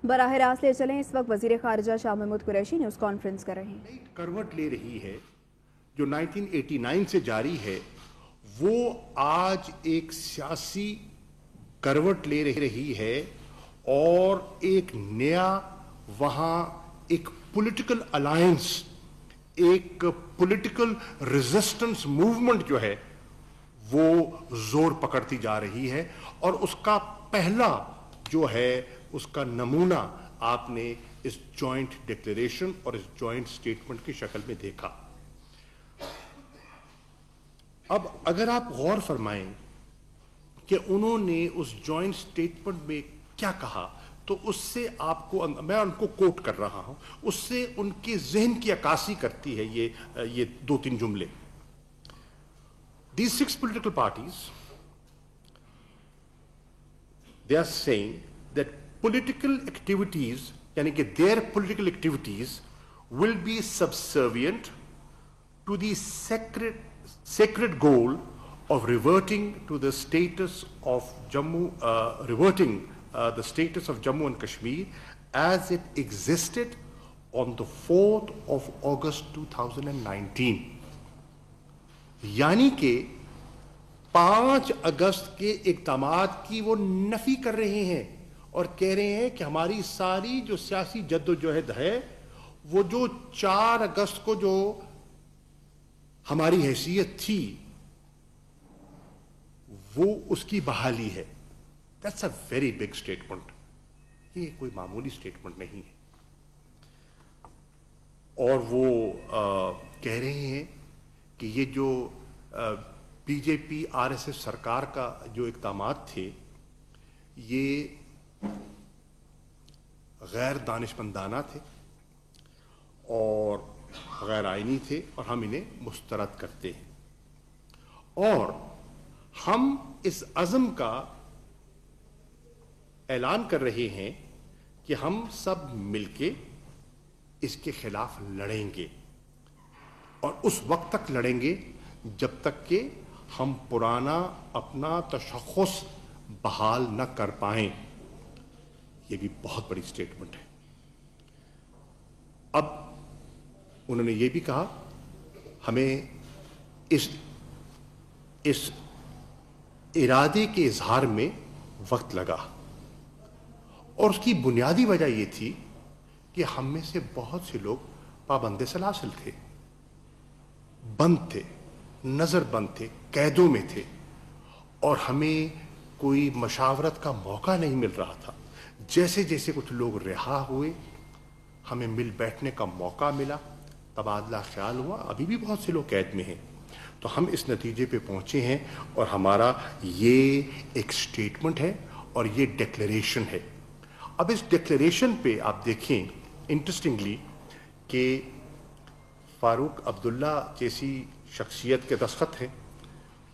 براہ راست لے چلیں، اس وقت وزیر خارجہ شاہ محمود قریشی نیوز کانفرنس کر رہے ہیں۔ کروٹ لے رہی ہے جو 1989 سے جاری ہے، وہ آج ایک سیاسی کروٹ لے رہی ہے اور ایک نیا وہاں ایک پولیٹیکل الائنس، ایک پولیٹیکل ریزسٹنس موومنٹ جو ہے وہ زور پکڑتی جا رہی ہے، اور اس کا پہلا جو ہے اس کا نمونہ آپ نے اس جوائنٹ ڈکلیریشن اور اس جوائنٹ سٹیٹمنٹ کی شکل میں دیکھا۔ اب اگر آپ غور فرمائیں کہ انہوں نے اس جوائنٹ سٹیٹمنٹ میں کیا کہا، تو اس سے آپ کو، میں ان کو کوٹ کر رہا ہوں، اس سے ان کے ذہن کی عکاسی کرتی ہے یہ دو تین جملے۔ These 6 political parties, they are saying that political activities, yani ki their political activities will be subservient to the sacred goal of reverting to the status of Jammu, the status of Jammu and Kashmir as it existed on the 4th of August 2019. یعنی کہ 5 اگست کے اقدامات کی وہ نفی کر رہے ہیں اور کہہ رہے ہیں کہ ہماری ساری جو سیاسی جدوجہد ہے، وہ جو 4 اگست کو جو ہماری حیثیت تھی وہ اس کی بحالی ہے۔ That's a very big statement. یہ کوئی معمولی سٹیٹمنٹ نہیں ہے۔ اور وہ کہہ رہے ہیں کہ یہ جو B J P R S S سرکار کا جو اقدامات تھے، یہ غیر دانشمندانہ تھے اور غیر آئینی تھے، اور ہم انہیں مسترد کرتے ہیں، اور ہم اس عزم کا اعلان کر رہے ہیں کہ ہم سب مل کے اس کے خلاف لڑیں گے، اور اس وقت تک لڑیں گے جب تک کہ ہم پرانا اپنا تشخص بحال نہ کر پائیں۔ یہ بھی بہت بڑی سٹیٹمنٹ ہے۔ اب انہوں نے یہ بھی کہا ہمیں اس ارادے کے اظہار میں وقت لگا، اور اس کی بنیادی وجہ یہ تھی کہ ہم میں سے بہت سے لوگ پابند سلاسل تھے، بند تھے، نظر بند تھے، قیدوں میں تھے، اور ہمیں کوئی مشاورت کا موقع نہیں مل رہا تھا۔ جیسے جیسے کچھ لوگ رہا ہوئے، ہمیں مل بیٹھنے کا موقع ملا، تبادلہ خیال ہوا، ابھی بھی بہت سے لوگ قید میں ہیں، تو ہم اس نتیجے پہ پہنچے ہیں، اور ہمارا یہ ایک سٹیٹمنٹ ہے اور یہ ڈکلیریشن ہے۔ اب اس ڈکلیریشن پہ آپ دیکھیں انٹرسٹنگلی کہ فاروق عبداللہ جیسی شخصیت کے دستخط ہیں،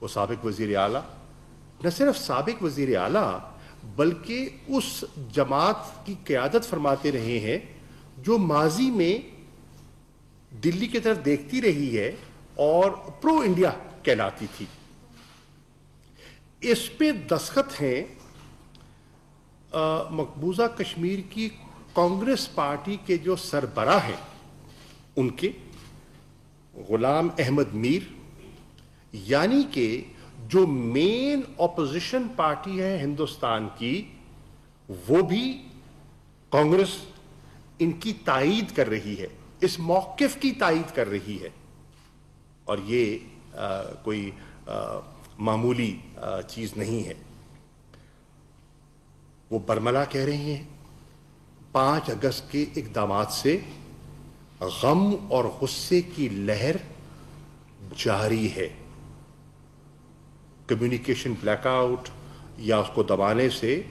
وہ سابق وزیر اعلیٰ، نہ صرف سابق وزیر اعلیٰ بلکہ اس جماعت کی قیادت فرماتے رہے ہیں جو ماضی میں دلی کی طرف دیکھتی رہی ہے اور پرو انڈیا کہلاتی تھی۔ اس پہ دستخط ہیں مقبوضہ کشمیر کی کانگریس پارٹی کے جو سربراہ ہیں، ان کے غلام احمد میر، یعنی کہ جو مین اپوزیشن پارٹی ہے ہندوستان کی، وہ بھی کانگریس ان کی تائید کر رہی ہے، اس موقف کی تائید کر رہی ہے، اور یہ کوئی معمولی چیز نہیں ہے۔ وہ برملا کہہ رہے ہیں 5 اگست کے اقدامات سے غم اور غصے کی لہر جاری ہے۔ کمیونیکیشن بلیک آؤٹ یا اس کو دبانے سے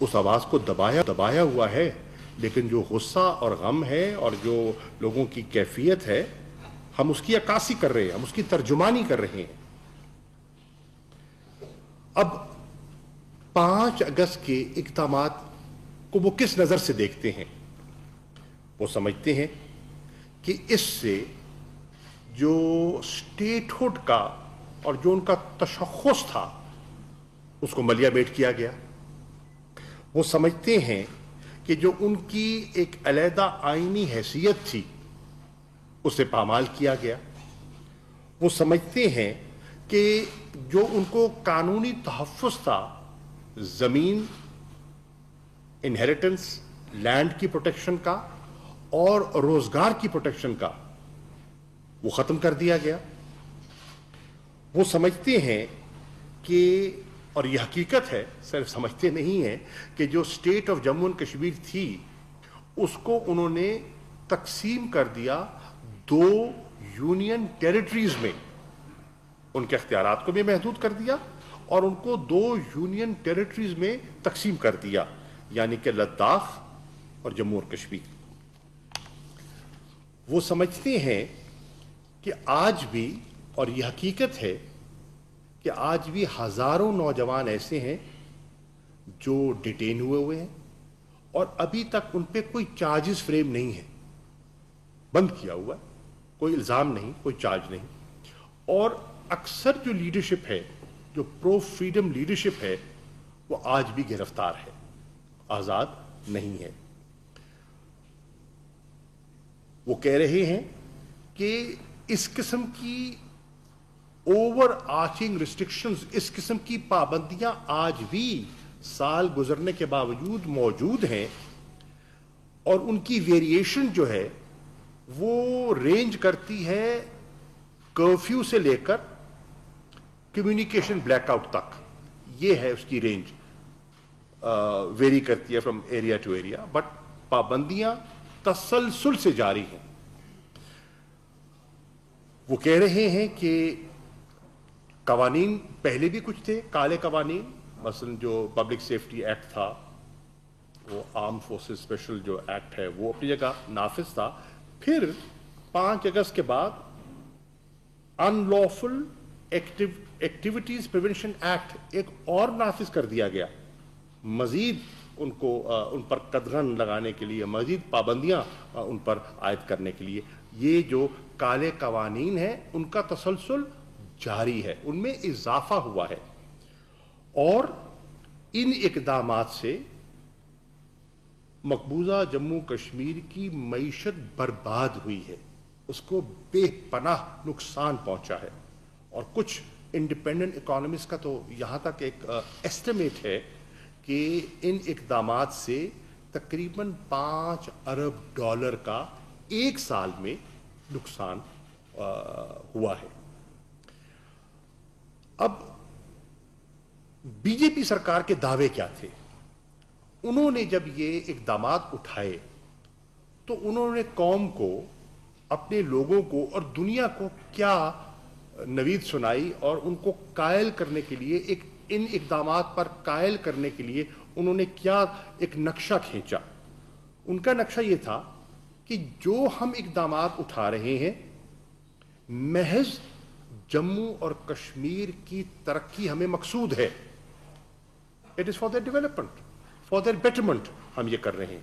اس آواز کو دبایا ہوا ہے، لیکن جو غصہ اور غم ہے اور جو لوگوں کی کیفیت ہے، ہم اس کی عکاسی کر رہے ہیں، ہم اس کی ترجمانی کر رہے ہیں۔ اب 5 اگست کے اقدامات کو وہ کس نظر سے دیکھتے ہیں؟ وہ سمجھتے ہیں کہ اس سے جو اسٹیٹ ہوڈ کا اور جو ان کا تشخص تھا اس کو ملیا بیٹ کیا گیا۔ وہ سمجھتے ہیں کہ جو ان کی ایک علیحدہ آئینی حیثیت تھی اسے پامال کیا گیا. وہ سمجھتے ہیں کہ جو ان کو قانونی تحفظ تھا، زمین، انہیریٹنس، لینڈ کی پروٹیکشن کا اور روزگار کی پروٹیکشن کا، وہ ختم کر دیا گیا. وہ سمجھتے ہیں کہ، اور یہ حقیقت ہے، صرف سمجھتے نہیں ہیں، کہ جو state of Jammu and Kashmir تھی اس کو انہوں نے تقسیم کر دیا 2 یونین ٹیریٹریز میں. ان کے اختیارات کو بھی محدود کر دیا اور ان کو 2 یونین ٹیریٹریز میں تقسیم کر دیا، یعنی کہ لداخ اور جموں اور کشمیر. وہ سمجھتے ہیں کہ آج بھی، اور یہ حقیقت ہے کہ آج بھی ہزاروں نوجوان ایسے ہیں جو ڈیٹین ہوئے ہیں اور ابھی تک ان پہ کوئی چارجز فریم نہیں ہے، بند کیا ہوا ہے، کوئی الزام نہیں، کوئی چارج نہیں. اور اکثر جو لیڈرشپ ہے، جو پرو فریڈم لیڈرشپ ہے، وہ آج بھی گرفتار ہے، آزاد نہیں ہے. وہ کہہ رہے ہیں کہ اس قسم کی اوور آرچنگ ریسٹرکشنز، اس قسم کی پابندیاں آج بھی سال گزرنے کے باوجود موجود ہیں، اور ان کی ویریشن جو ہے وہ رینج کرتی ہے کرفیو سے لے کر کمیونیکیشن بلیک آؤٹ تک. یہ ہے اس کی رینج، ویری کرتی ہے from area to area, but پابندیاں تسلسل سے جاری ہیں. وہ کہہ رہے ہیں کہ قوانین پہلے بھی کچھ تھے، کالے قوانین، مثلا جو پبلک سیفٹی ایکٹ تھا، وہ آرم فورسز اسپیشل جو ایکٹ ہے وہ اپنی جگہ نافذ تھا. پھر 5 اگست کے بعد ان لافل ایکٹیویٹیز پریونشن ایکٹ ایک اور نافذ کر دیا گیا، مزید ان پر قدغن لگانے کے لیے، مزید پابندیاں ان پر عائد کرنے کے لیے. یہ جو کالے قوانین ہیں ان کا تسلسل جاری ہے، ان میں اضافہ ہوا ہے، اور ان اقدامات سے مقبوضہ جموں کشمیر کی معیشت برباد ہوئی ہے، اس کو بے پناہ نقصان پہنچا ہے. اور کچھ انڈیپینڈنٹ اکانومسٹ کا تو یہاں تک ایک ایسٹیمیٹ ہے کہ ان اقدامات سے تقریباً $5 ارب کا ایک سال میں نقصان ہوا ہے. اب بی جے پی سرکار کے دعوے کیا تھے؟ انہوں نے جب یہ اقدامات اٹھائے تو انہوں نے قوم کو، اپنے لوگوں کو اور دنیا کو کیا نوید سنائی، اور ان کو قائل کرنے کے لیے، ان اقدامات پر قائل کرنے کے لیے انہوں نے کیا ایک نقشہ کھینچا. ان کا نقشہ یہ تھا کہ جو ہم اقدامات اٹھا رہے ہیں محض جموں اور کشمیر کی ترقی ہمیں مقصود ہے، it is for their development, for their betterment ہم یہ کر رہے ہیں.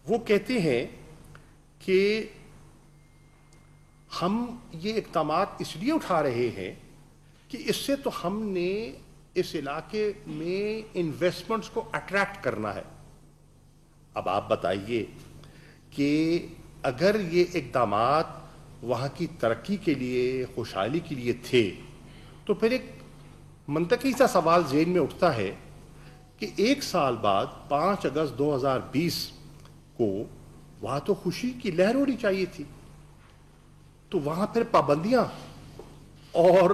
وہ کہتے ہیں کہ ہم یہ اقدامات اس لیے اٹھا رہے ہیں کہ اس سے تو ہم نے اس علاقے میں انویسٹمنٹس کو اٹریکٹ کرنا ہے. اب آپ بتائیے کہ اگر یہ اقدامات وہاں کی ترقی کے لیے، خوشحالی کے لیے تھے، تو پھر ایک منطقی سا سوال ذہن میں اٹھتا ہے کہ ایک سال بعد 5 اگست 2020 کو وہاں تو خوشی کی لہر ہونی چاہیے تھی، تو وہاں پھر پابندیاں اور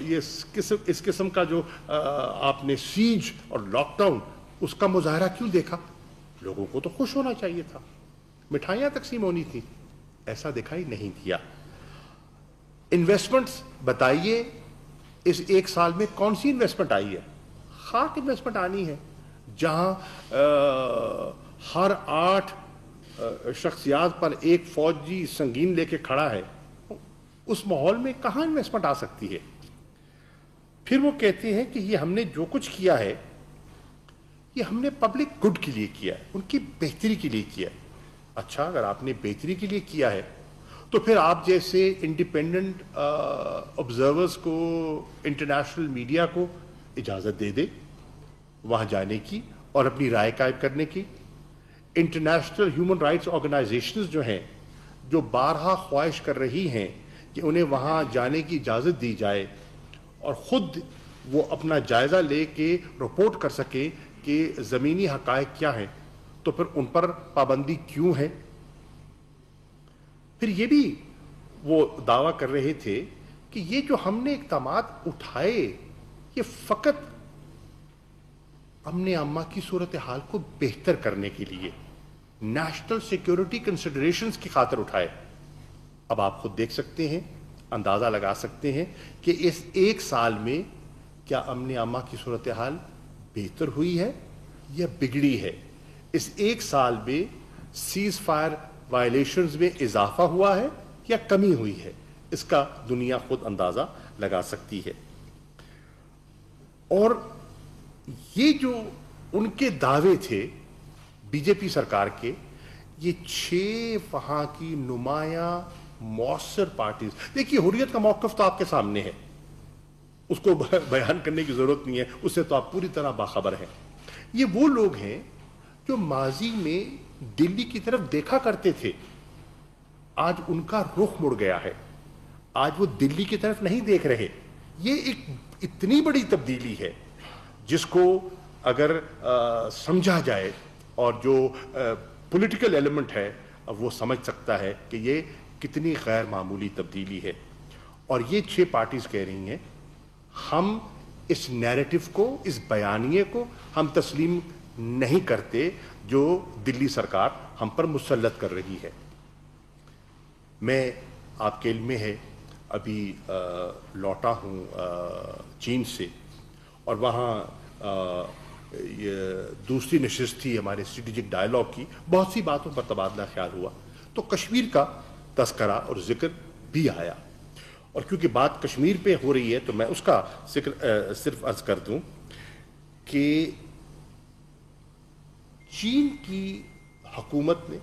یہ اس قسم کا جو آپ نے سیج اور لاک ڈاؤن، اس کا مظاہرہ کیوں دیکھا؟ لوگوں کو تو خوش ہونا چاہیے تھا، مٹھائیاں تقسیم ہونی تھی، ایسا دکھائی نہیں دیا. انویسٹمنٹس بتائیے اس ایک سال میں کون سی انویسٹمنٹ آئی ہے؟ خاک انویسٹمنٹ آنی ہے. جہاں ہر 8 شخصیات پر ایک فوجی سنگین لے کے کھڑا ہے، اس ماحول میں کہاں انویسٹمنٹ آ سکتی ہے؟ پھر وہ کہتے ہیں کہ یہ ہم نے جو کچھ کیا ہے یہ ہم نے پبلک گڈ کے لیے کیا ہے، ان کی بہتری کے لیے کیا ہے. اچھا، اگر آپ نے بہتری کے لیے کیا ہے تو پھر آپ جیسے انڈیپینڈنٹ آبزرورز کو، انٹرنیشنل میڈیا کو اجازت دے دے وہاں جانے کی اور اپنی رائے قائم کرنے کی. انٹرنیشنل ہیومن رائٹس آرگنائزیشنز جو ہیں, جو بارہا خواہش کر رہی ہیں کہ انہیں وہاں جانے کی اجازت دی جائے اور خود وہ اپنا جائزہ لے کے رپورٹ کر سکیں کہ زمینی حقائق کیا ہیں, تو پھر ان پر پابندی کیوں ہے؟ پھر یہ بھی وہ دعویٰ کر رہے تھے کہ یہ جو ہم نے اقدامات اٹھائے یہ فقط امن عامہ کی صورتحال کو بہتر کرنے کے لیے, نیشنل سیکیورٹی کنسیڈریشنز کی خاطر اٹھائے. اب آپ خود دیکھ سکتے ہیں, اندازہ لگا سکتے ہیں کہ اس ایک سال میں کیا امن عامہ کی صورتحال بہتر ہوئی ہے یا بگڑی ہے؟ اس ایک سال میں سیز فائر وائلیشنز میں اضافہ ہوا ہے یا کمی ہوئی ہے؟ اس کا دنیا خود اندازہ لگا سکتی ہے. اور یہ جو ان کے دعوے تھے بی جے پی سرکار کے, یہ 6 وہاں کی نمایاں مؤثر پارٹیز, دیکھیے حریت کا موقف تو آپ کے سامنے ہے, اس کو بیان کرنے کی ضرورت نہیں ہے, اس سے تو آپ پوری طرح باخبر ہیں. یہ وہ لوگ ہیں جو ماضی میں دلی کی طرف دیکھا کرتے تھے, آج ان کا رخ مڑ گیا ہے, آج وہ دلی کی طرف نہیں دیکھ رہے. یہ ایک اتنی بڑی تبدیلی ہے جس کو اگر سمجھا جائے اور جو پولیٹیکل ایلیمنٹ ہے وہ سمجھ سکتا ہے کہ یہ کتنی غیر معمولی تبدیلی ہے. اور یہ 6 پارٹیز کہہ رہی ہیں ہم اس نیریٹو کو, اس بیانیے کو ہم تسلیم نہیں کرتے جو دلی سرکار ہم پر مسلط کر رہی ہے. میں آپ کے علم میں ہے ابھی لوٹا ہوں چین سے, اور وہاں یہ دوسری نشست تھی ہمارے اسٹریٹجک ڈائلاگ کی, بہت سی باتوں پر تبادلہ خیال ہوا تو کشمیر کا تذکرہ اور ذکر بھی آیا. اور کیونکہ بات کشمیر پہ ہو رہی ہے تو میں اس کا ذکر صرف عرض کر دوں کہ چین کی حکومت نے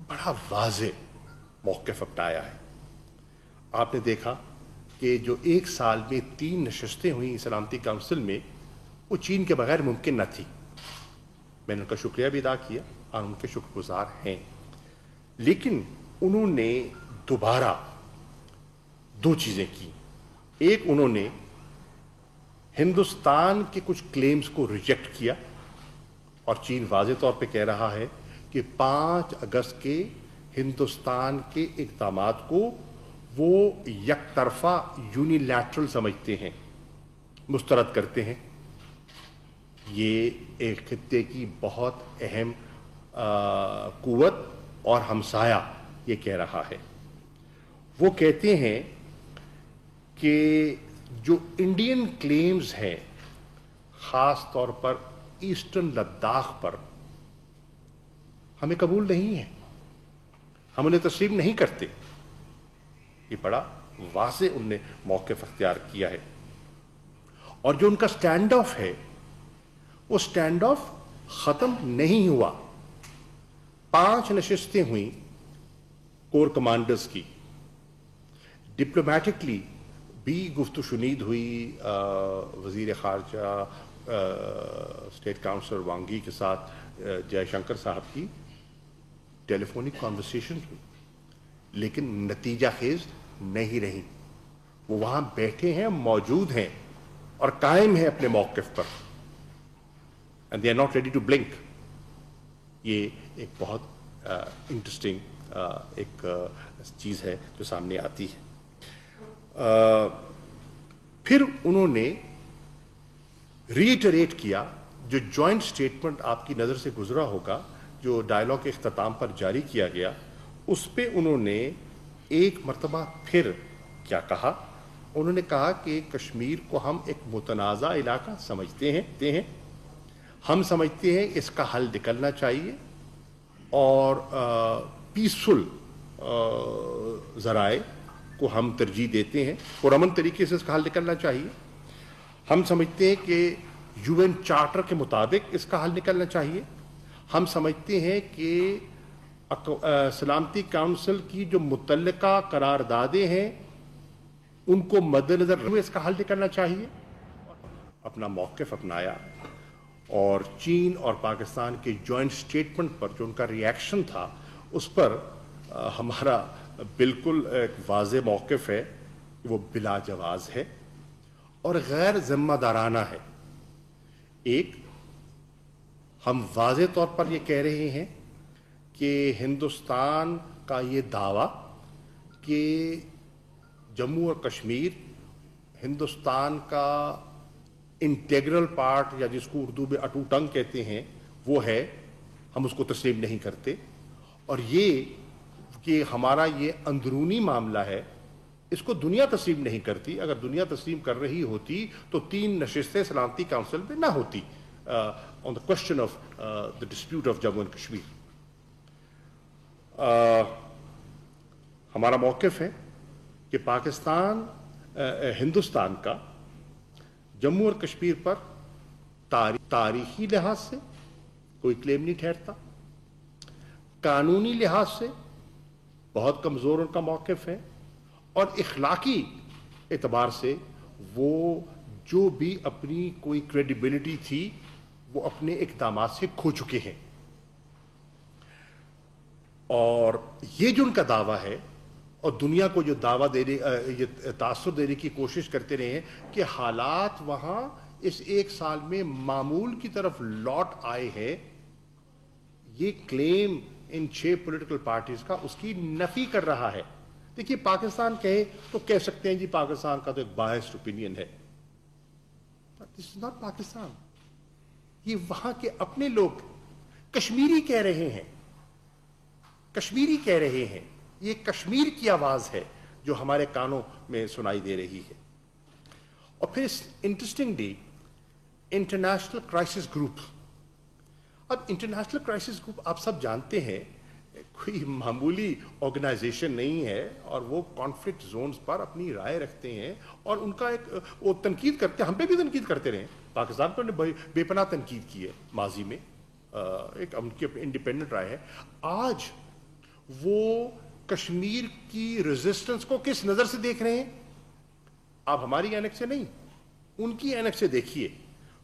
بڑا واضح موقف اپنایا ہے. آپ نے دیکھا کہ جو ایک سال میں 3 نشستیں ہوئیں سلامتی کونسل میں, وہ چین کے بغیر ممکن نہ تھی. میں نے ان کا شکریہ بھی ادا کیا اور ان کے شکر گزار ہیں. لیکن انہوں نے دوبارہ 2 چیزیں کی. ایک, انہوں نے ہندوستان کے کچھ کلیمز کو ریجیکٹ کیا, اور چین واضح طور پہ کہہ رہا ہے کہ 5 اگست کے ہندوستان کے اقدامات کو وہ یک طرفہ یونیلیٹرل سمجھتے ہیں, مسترد کرتے ہیں. یہ ایک خطے کی بہت اہم قوت اور ہمسایہ یہ کہہ رہا ہے. وہ کہتے ہیں کہ جو انڈین کلیمز ہیں خاص طور پر ایسٹرن لداخ پر ہمیں قبول نہیں ہیں, ہم انہیں تسلیم نہیں کرتے. یہ بڑا واضح ان نے موقف اختیار کیا ہے. اور جو ان کا سٹینڈ آف ہے وہ سٹینڈ آف ختم نہیں ہوا. 5 نشستیں ہوئیں کور کمانڈرز کی, ڈپلومیٹکلی بھی گفت و شنید ہوئی. وزیر خارجہ اسٹیٹ کاؤنسلر وانگی کے ساتھ جے شنکر صاحب کی ٹیلی فونک کانورسیشن ہوئی, لیکن نتیجہ خیز نہیں رہی. وہ وہاں بیٹھے ہیں, موجود ہیں اور قائم ہیں اپنے موقف پر, and they are not ready to blink. یہ ایک بہت انٹرسٹنگ ایک چیز ہے جو سامنے آتی ہے. پھر انہوں نے ریٹریٹ کیا جو جوائنٹ سٹیٹمنٹ آپ کی نظر سے گزرا ہوگا جو ڈائلاگ کے اختتام پر جاری کیا گیا, اس پہ انہوں نے ایک مرتبہ پھر کیا کہا. انہوں نے کہا کہ کشمیر کو ہم ایک متنازع علاقہ سمجھتے ہیں, ہم سمجھتے ہیں اس کا حل نکلنا چاہیے اور پیسفل ذرائع کو ہم ترجیح دیتے ہیں, پرامن طریقے سے اس کا حل نکلنا چاہیے. ہم سمجھتے ہیں کہ یو این چارٹر کے مطابق اس کا حل نکلنا چاہیے. ہم سمجھتے ہیں کہ سلامتی کونسل کی جو متعلقہ قراردادیں ہیں ان کو مد نظر رکھتے ہوئے اس کا حل نکلنا چاہیے. اپنا موقف اپنایا اور چین اور پاکستان کے جوائنٹ سٹیٹمنٹ پر جو ان کا ریاکشن تھا اس پر ہمارا بالکل ایک واضح موقف ہے، وہ بلا جواز ہے اور غیر ذمہ دارانہ ہے۔ ایک، ہم واضح طور پر یہ کہہ رہے ہیں کہ ہندوستان کا یہ دعویٰ کہ جموں اور کشمیر ہندوستان کا انٹیگرل پارٹ، یا جس کو اردو میں اٹوٹ انگ کہتے ہیں، وہ ہے، ہم اس کو تسلیم نہیں کرتے۔ اور یہ کہ ہمارا یہ اندرونی معاملہ ہے، اس کو دنیا تسلیم نہیں کرتی۔ اگر دنیا تسلیم کر رہی ہوتی تو 3 نشستیں سلامتی کونسل میں نہ ہوتی on the question of the dispute of Jammu and Kashmir۔ ہمارا موقف ہے کہ پاکستان ہندوستان کا جموں اور کشمیر پر تاریخی لحاظ سے کوئی کلیم نہیں ٹھہرتا، قانونی لحاظ سے بہت کمزور ان کا موقف ہے، اور اخلاقی اعتبار سے وہ جو بھی اپنی کوئی کریڈیبلٹی تھی وہ اپنے اقدامات سے کھو چکے ہیں۔ اور یہ جو ان کا دعویٰ ہے، اور دنیا کو جو دعویٰ دینے، یہ تاثر دینے کی کوشش کرتے رہے ہیں کہ حالات وہاں اس 1 سال میں معمول کی طرف لوٹ آئے ہیں، یہ کلیم ان 6 پولیٹیکل پارٹیز کا اس کی نفی کر رہا ہے۔ دیکھیے، پاکستان کہے تو کہہ سکتے ہیں جی پاکستان کا تو ایک بائسڈ اوپینین ہے، دس از ناٹ پاکستان۔ یہ وہاں کے اپنے لوگ کشمیری کہہ رہے ہیں، کشمیری کہہ رہے ہیں، یہ کشمیر کی آواز ہے جو ہمارے کانوں میں سنائی دے رہی ہے۔ اور پھر انٹرسٹنگلی انٹرنیشنل کرائسس گروپ، اب انٹرنیشنل کرائسس گروپ آپ سب جانتے ہیں کوئی معمولی آرگنائزیشن نہیں ہے، اور وہ کانفلکٹ زونز پر اپنی رائے رکھتے ہیں، اور ان کا ایک وہ تنقید کرتے ہیں، ہم پہ بھی تنقید کرتے رہے، پاکستان پر بے پناہ تنقید کی ہے ماضی میں، ایک ان کی انڈیپینڈنٹ رائے ہے۔ آج وہ کشمیر کی ریزسٹنس کو کس نظر سے دیکھ رہے ہیں؟ آپ ہماری اینک سے نہیں، ان کی اینک سے دیکھیے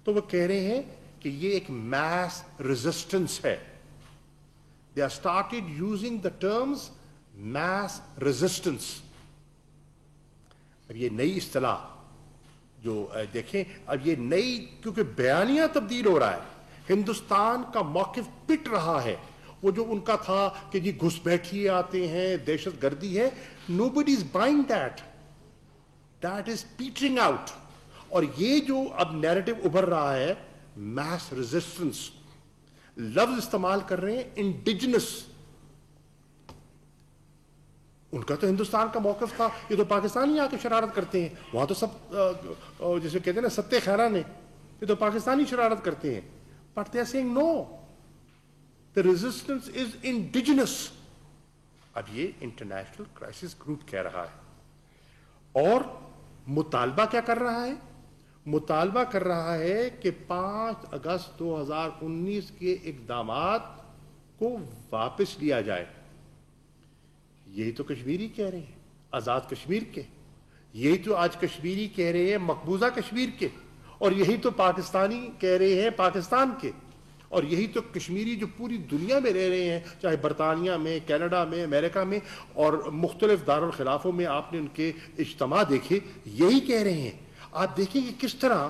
تو وہ کہہ رہے ہیں کہ یہ ایک میس ریزسٹنس ہے۔ They have started using the terms mass resistance۔ اب یہ نئی اصطلاح جو دیکھیں، اب یہ نئی، کیونکہ بیانیہ تبدیل ہو رہا ہے، ہندوستان کا موقف پٹ رہا ہے۔ وہ جو ان کا تھا کہ جی گھس بیٹھیے آتے ہیں، دہشت گردی ہے، nobody is buying that۔ That is petering out۔ اور یہ جو اب نیریٹو ابھر رہا ہے میس ریزسٹنس، لفظ استعمال کر رہے ہیں انڈیجنس۔ ان کا تو ہندوستان کا موقف تھا یہ تو پاکستانی آ کے شرارت کرتے ہیں، وہاں تو سب جسے کہتے ہیں نا ستے خیران ہیں، یہ تو پاکستانی شرارت کرتے ہیں۔ But they are saying no, the resistance is indigenous۔ اب یہ انٹرنیشنل کرائسس گروپ کہہ رہا ہے، اور مطالبہ کیا کر رہا ہے؟ مطالبہ کر رہا ہے کہ 5 اگست 2019 کے اقدامات کو واپس لیا جائے۔ یہی تو کشمیری کہہ رہے ہیں، آزاد کشمیر کے، یہی تو آج کشمیری کہہ رہے ہیں مقبوضہ کشمیر کے، اور یہی تو پاکستانی کہہ رہے ہیں پاکستان کے، اور یہی تو کشمیری جو پوری دنیا میں رہ رہے ہیں، چاہے برطانیہ میں، کینیڈا میں، امریکہ میں، اور مختلف دارالخلافوں میں آپ نے ان کے اجتماع دیکھے، یہی کہہ رہے ہیں۔ آپ دیکھیں کہ کس طرح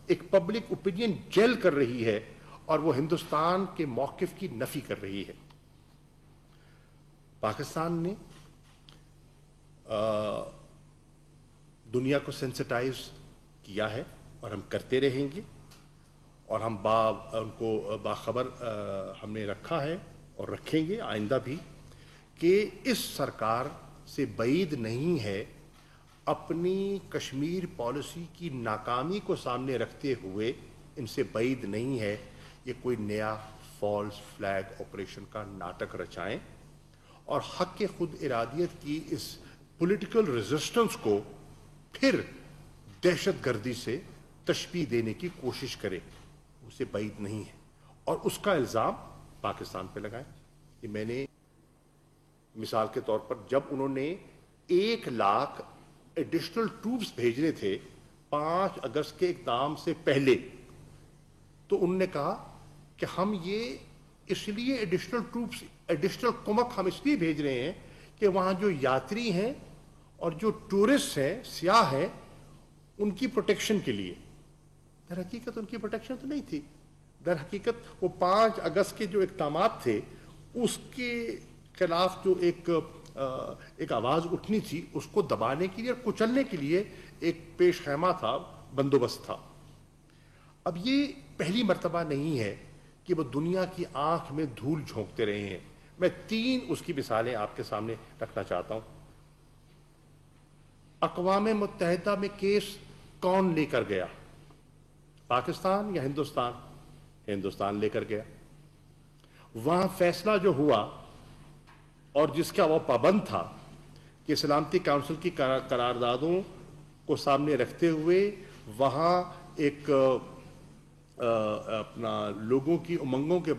ایک پبلک اوپینین جیل کر رہی ہے، اور وہ ہندوستان کے موقف کی نفی کر رہی ہے۔ پاکستان نے دنیا کو سینسٹائز کیا ہے، اور ہم کرتے رہیں گے، اور ہم ان کو باخبر ہم نے رکھا ہے اور رکھیں گے آئندہ بھی، کہ اس سرکار سے بعید نہیں ہے، اپنی کشمیر پالیسی کی ناکامی کو سامنے رکھتے ہوئے ان سے بعید نہیں ہے یہ کوئی نیا فالس فلیگ آپریشن کا ناٹک رچائیں، اور حق خود ارادیت کی اس پولیٹیکل ریزسٹنس کو پھر دہشت گردی سے تشبیہ دینے کی کوشش کریں، اسے بعید نہیں ہے، اور اس کا الزام پاکستان پہ لگائیں۔ کہ میں نے مثال کے طور پر جب انہوں نے 1 لاکھ ایڈیشنل ٹروپس بھیجنے تھے 5 اگست کے اقدام سے پہلے، تو انہوں نے کہا کہ ہم یہ اس لیے ایڈیشنل ٹروپس، ایڈیشنل کمک ہم اس لیے بھیج رہے ہیں کہ وہاں جو یاتری ہیں اور جو ٹورسٹ ہیں، سیاح ہیں، ان کی پروٹیکشن کے لیے۔ در حقیقت ان کی پروٹیکشن تو نہیں تھی، در حقیقت وہ 5 اگست کے جو اقدامات تھے اس کے خلاف جو ایک آواز اٹھنی تھی، اس کو دبانے کے لیے اور کچلنے کے لیے ایک پیش خیمہ تھا، بندوبست تھا۔ اب یہ پہلی مرتبہ نہیں ہے کہ وہ دنیا کی آنکھ میں دھول جھونکتے رہے ہیں۔ میں 3 اس کی مثالیں آپ کے سامنے رکھنا چاہتا ہوں۔ اقوام متحدہ میں کیس کون لے کر گیا؟ پاکستان یا ہندوستان؟ ہندوستان لے کر گیا۔ وہاں فیصلہ جو ہوا اور جس کا وہ پابند تھا کہ سلامتی کونسل کی قراردادوں کو سامنے رکھتے ہوئے وہاں ایک اپنا لوگوں کی امنگوں کے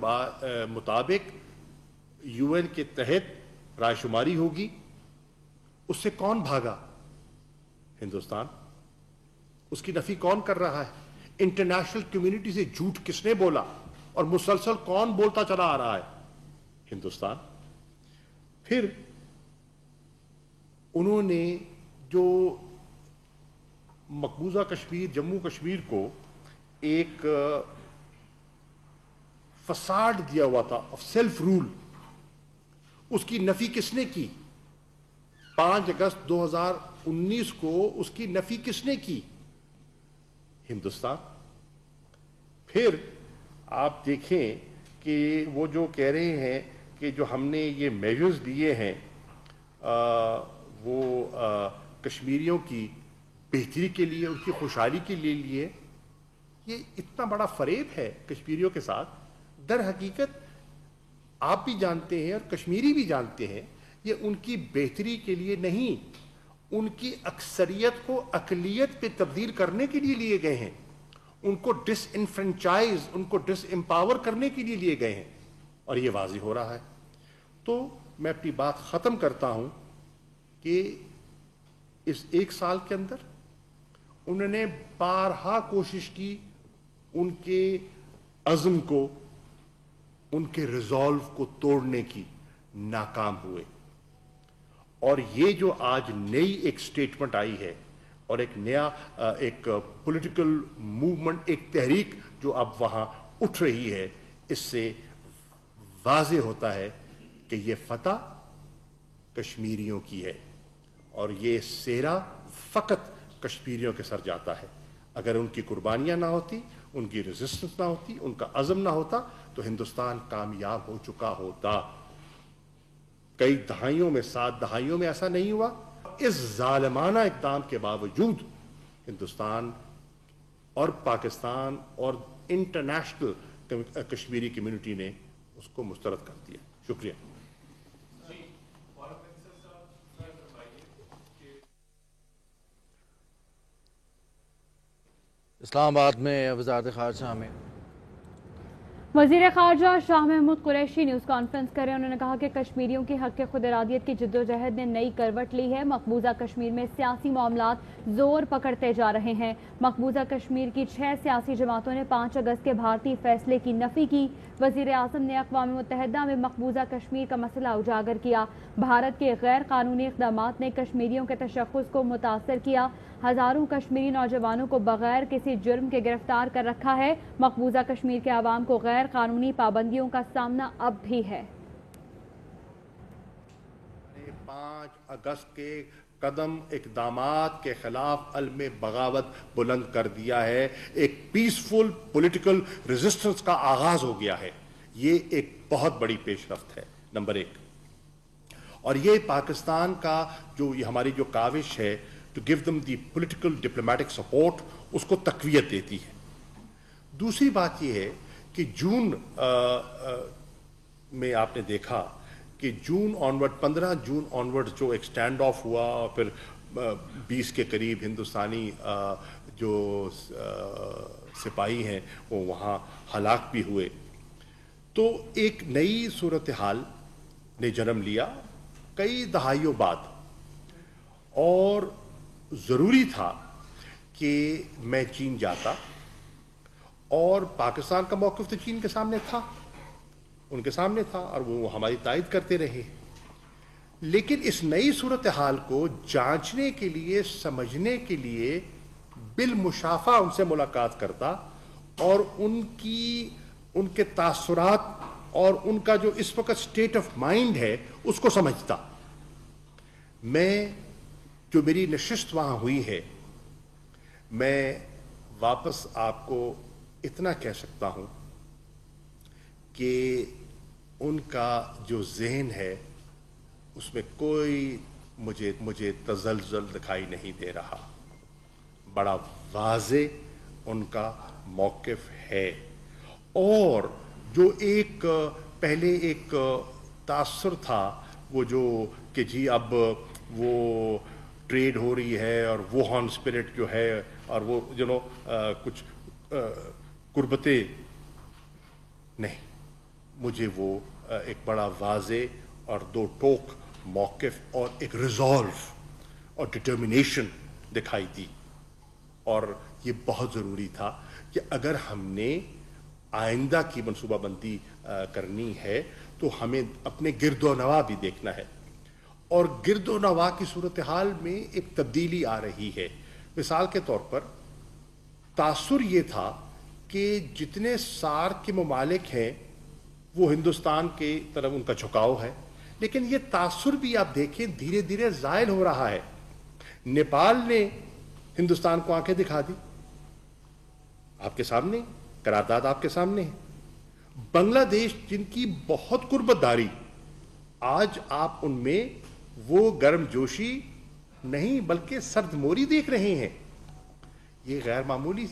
مطابق یو این کے تحت رائے شماری ہوگی، اس سے کون بھاگا؟ ہندوستان۔ اس کی نفی کون کر رہا ہے؟ انٹرنیشنل کمیونٹی سے جھوٹ کس نے بولا اور مسلسل کون بولتا چلا آ رہا ہے؟ ہندوستان۔ پھر انہوں نے جو مقبوضہ کشمیر، جموں کشمیر کو ایک فساد دیا ہوا تھا آف سیلف رول، اس کی نفی کس نے کی؟ 5 اگست 2019 کو اس کی نفی کس نے کی؟ ہندوستان۔ پھر آپ دیکھیں کہ وہ جو کہہ رہے ہیں کہ جو ہم نے یہ میجرز لیے ہیں وہ کشمیریوں کی بہتری کے لیے، ان کی خوشحالی کے لیے، یہ اتنا بڑا فریب ہے کشمیریوں کے ساتھ۔ در حقیقت آپ بھی جانتے ہیں اور کشمیری بھی جانتے ہیں، یہ ان کی بہتری کے لیے نہیں، ان کی اکثریت کو اقلیت پہ تبدیل کرنے کے لیے لیے گئے ہیں، ان کو ڈس انفرنچائز، ان کو ڈس امپاور کرنے کے لیے لیے گئے ہیں، اور یہ واضح ہو رہا ہے۔ تو میں اپنی بات ختم کرتا ہوں کہ اس 1 سال کے اندر انہوں نے بارہا کوشش کی، ان کے عزم کو، ان کے ریزالو کو توڑنے کی، ناکام ہوئے۔ اور یہ جو آج نئی ایک سٹیٹمنٹ آئی ہے اور ایک نیا ایک پولیٹیکل موومنٹ، ایک تحریک جو اب وہاں اٹھ رہی ہے، اس سے واضح ہوتا ہے کہ یہ فتح کشمیریوں کی ہے اور یہ سہرا فقط کشمیریوں کے سر جاتا ہے۔ اگر ان کی قربانیاں نہ ہوتی، ان کی ریزسٹنس نہ ہوتی، ان کا عزم نہ ہوتا تو ہندوستان کامیاب ہو چکا ہوتا۔ کئی دہائیوں میں، 7 دہائیوں میں ایسا نہیں ہوا۔ اس ظالمانہ اقدام کے باوجود ہندوستان اور پاکستان اور انٹرنیشنل کشمیری کمیونٹی نے اس کو مسترد کر دیا۔ شکریہ۔ اسلام آباد میں وزارت خارجہ میں وزیر خارجہ شاہ محمود قریشی نیوز کانفرنس کریں۔ انہوں نے کہا کہ کشمیریوں کی حق خود ارادیت کی جدوجہد نے نئی کروٹ لی ہے۔ مقبوضہ کشمیر میں سیاسی معاملات زور پکڑتے جا رہے ہیں۔ مقبوضہ کشمیر کی 6 سیاسی جماعتوں نے 5 اگست کے بھارتی فیصلے کی نفی کی۔ وزیر اعظم نے اقوام متحدہ میں مقبوضہ کشمیر کا مسئلہ اجاگر کیا۔ بھارت کے غیر قانونی اقدامات نے کشمیریوں کے تشخص کو متاثر کیا۔ ہزاروں کشمیری نوجوانوں کو بغیر کسی جرم کے گرفتار کر رکھا ہے۔ مقبوضہ کشمیر کے عوام کو غیر قانونی پابندیوں کا سامنا اب بھی ہے۔ 5 اگست کے قدم اقدامات کے خلاف علم بغاوت بلند کر دیا ہے۔ ایک پیسفل پولیٹیکل ریزسٹنس کا آغاز ہو گیا ہے۔ یہ ایک بہت بڑی پیش رفت ہے، نمبر 1۔ اور یہ پاکستان کا جو یہ ہماری جو کاوش ہے to give them the political diplomatic support، اس کو تقویت دیتی ہے۔ دوسری بات یہ ہے کہ جون میں آپ نے دیکھا کہ جون آنورڈ، 15 جون آنورڈ جو ایک سٹینڈ آف ہوا اور پھر 20 کے قریب ہندوستانی جو سپاہی ہیں وہ وہاں ہلاک بھی ہوئے، تو ایک نئی صورتحال نے جنم لیا کئی دہائیوں بعد، اور ضروری تھا کہ میں چین جاتا اور پاکستان کا موقف تو چین کے سامنے تھا، ان کے سامنے تھا، اور وہ ہماری تائید کرتے رہے. لیکن اس نئی صورتحال کو جانچنے کے لیے، سمجھنے کے لیے بالمشافہ ان سے ملاقات کرتا اور ان کے تاثرات اور ان کا جو اس وقت سٹیٹ آف مائنڈ ہے اس کو سمجھتا. جو میری نشست وہاں ہوئی ہے، میں واپس آپ کو اتنا کہہ سکتا ہوں کہ ان کا جو ذہن ہے اس میں کوئی مجھے تزلزل دکھائی نہیں دے رہا. بڑا واضح ان کا موقف ہے. اور جو پہلے ایک تاثر تھا وہ جو کہ جی اب وہ ٹریڈ ہو رہی ہے اور ووہان اسپرٹ جو ہے اور وہ کچھ قربتیں، نہیں، مجھے وہ ایک بڑا واضح اور دو ٹوک موقف اور ایک ریزالو اور ڈٹرمنیشن دکھائی دی. اور یہ بہت ضروری تھا کہ اگر ہم نے آئندہ کی منصوبہ بندی کرنی ہے تو ہمیں اپنے گرد و نواح بھی دیکھنا ہے. اور گرد و نواح کی صورتحال میں ایک تبدیلی آ رہی ہے. مثال کے طور پر تاثر یہ تھا کہ جتنے سارک کے ممالک ہیں وہ ہندوستان کے طرف ان کا جھکاؤ ہے، لیکن یہ تاثر بھی آپ دیکھیں دھیرے دھیرے زائل ہو رہا ہے. نیپال نے ہندوستان کو آنکھیں دکھا دی، آپ کے سامنے قرارداد آپ کے سامنے ہے. بنگلہ دیش جن کی بہت قربت داری، آج آپ ان میں وہ گرم جوشی نہیں بلکہ سرد موری دیکھ رہے ہیں. یہ غیر معمولی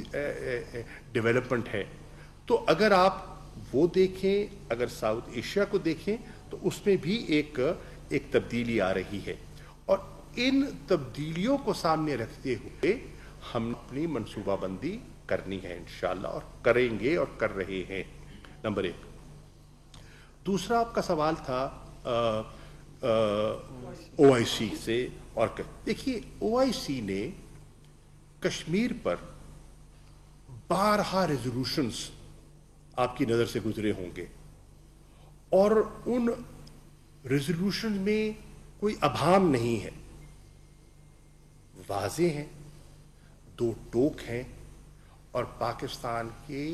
ڈیولپمنٹ ہے. تو اگر آپ وہ دیکھیں، اگر ساؤتھ ایشیا کو دیکھیں تو اس میں بھی ایک تبدیلی آ رہی ہے. اور ان تبدیلیوں کو سامنے رکھتے ہوئے ہم اپنی منصوبہ بندی کرنی ہے انشاءاللہ، اور کریں گے اور کر رہے ہیں. نمبر 1. دوسرا آپ کا سوال تھا OIC سے. اور دیکھیے OIC نے کشمیر پر بارہا ریزولوشنز آپ کی نظر سے گزرے ہوں گے، اور ان ریزولوشن میں کوئی ابہام نہیں ہے، واضح ہیں، دو ٹوک ہیں اور پاکستان کے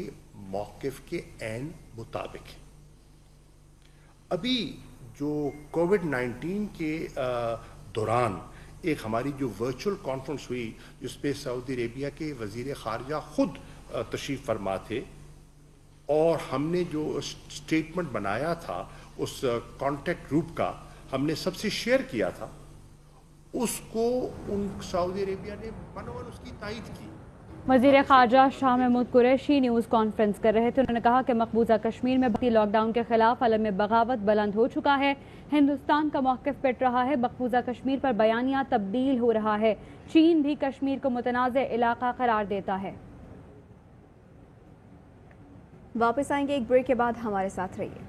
موقف کے عین مطابق ہے. ابھی جو کووڈ-19 کے دوران ایک ہماری جو ورچوئل کانفرنس ہوئی جس پہ سعودی عربیہ کے وزیر خارجہ خود تشریف فرما تھے، اور ہم نے جو اسٹیٹمنٹ بنایا تھا اس کانٹیکٹ گروپ کا ہم نے سب سے شیئر کیا تھا، اس کو سعودی عربیہ نے منوال اس کی تائید کی. وزیر خارجہ شاہ محمود قریشی نیوز کانفرنس کر رہے تھے. انہوں نے کہا کہ مقبوضہ کشمیر میں بھارتی لاک ڈاؤن کے خلاف علم بغاوت بلند ہو چکا ہے. ہندوستان کا موقف پٹ رہا ہے. مقبوضہ کشمیر پر بیانیہ تبدیل ہو رہا ہے. چین بھی کشمیر کو متنازع علاقہ قرار دیتا ہے. واپس آئیں گے ایک بریک کے بعد، ہمارے ساتھ رہیے.